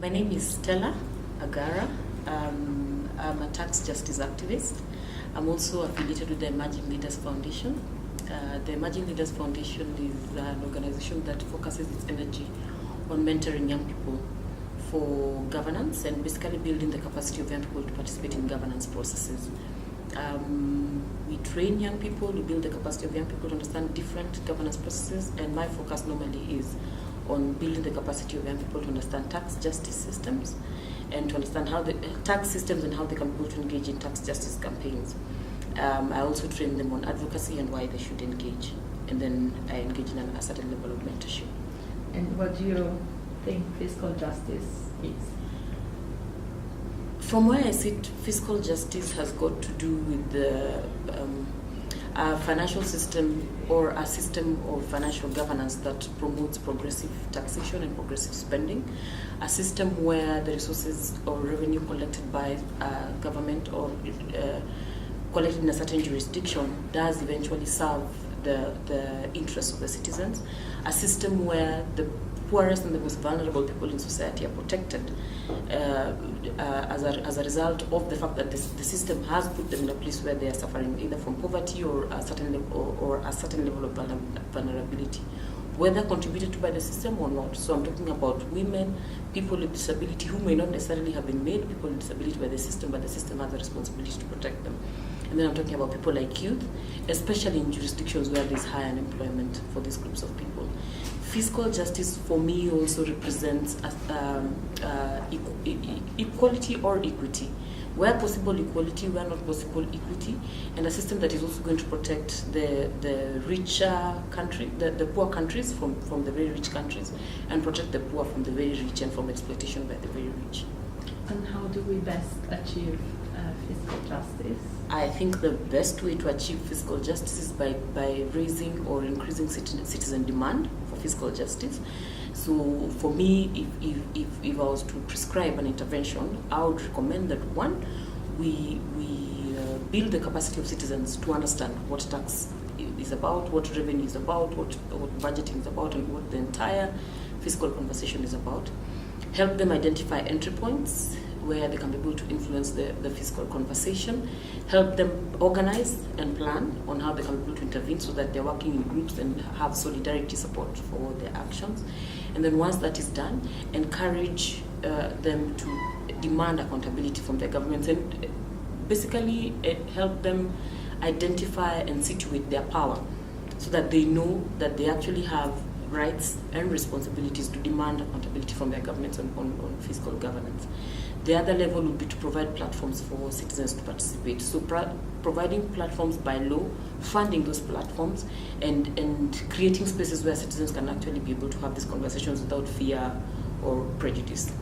My name is Stella, Agara. I'm a tax justice activist. I'm also affiliated with the Emerging Leaders Foundation. The Emerging Leaders Foundation is an organization that focuses its energy on mentoring young people for governance and basically building the capacity of young people to participate in governance processes. We train young people, we build the capacity of young people to understand different governance processes, and my focus normally is on building the capacity of young people to understand tax justice systems and to understand how the tax systems and how they can be able to engage in tax justice campaigns. I also train them on advocacy and why they should engage, and then I engage in a certain level of mentorship. And what do you think fiscal justice is? From where I sit, fiscal justice has got to do with the financial system or a system of financial governance that promotes progressive taxation and progressive spending, a system where the resources or revenue collected by government or collected in a certain jurisdiction does eventually serve the interests of the citizens, a system where the poorest and the most vulnerable people in society are protected as a result of the fact that the system has put them in a place where they are suffering either from poverty or a certain level of vulnerability, whether contributed to by the system or not. So I'm talking about women, people with disability who may not necessarily have been made people with disability by the system, but the system has a responsibility to protect them. And then I'm talking about people like youth, especially in jurisdictions where there's high unemployment for these groups of people. Fiscal justice for me also represents equality or equity. Where possible equality, where not possible equity, and a system that is also going to protect the richer country, the poor countries from the very rich countries, and protect the poor from the very rich and from exploitation by the very rich. And how do we best achieve fiscal justice? I think the best way to achieve fiscal justice is by raising or increasing citizen demand for fiscal justice. So for me, if I was to prescribe an intervention, I would recommend that one, we build the capacity of citizens to understand what tax is about, what revenue is about, what budgeting is about, and what the entire fiscal conversation is about. Help them identify entry points where they can be able to influence the fiscal conversation, help them organize and plan on how they can be able to intervene so that they're working in groups and have solidarity support for their actions. And then once that is done, encourage them to demand accountability from their governments and basically help them identify and situate their power so that they know that they actually have rights and responsibilities to demand accountability from their governments on fiscal governance. The other level would be to provide platforms for citizens to participate. So providing platforms by law, funding those platforms, and creating spaces where citizens can actually be able to have these conversations without fear or prejudice.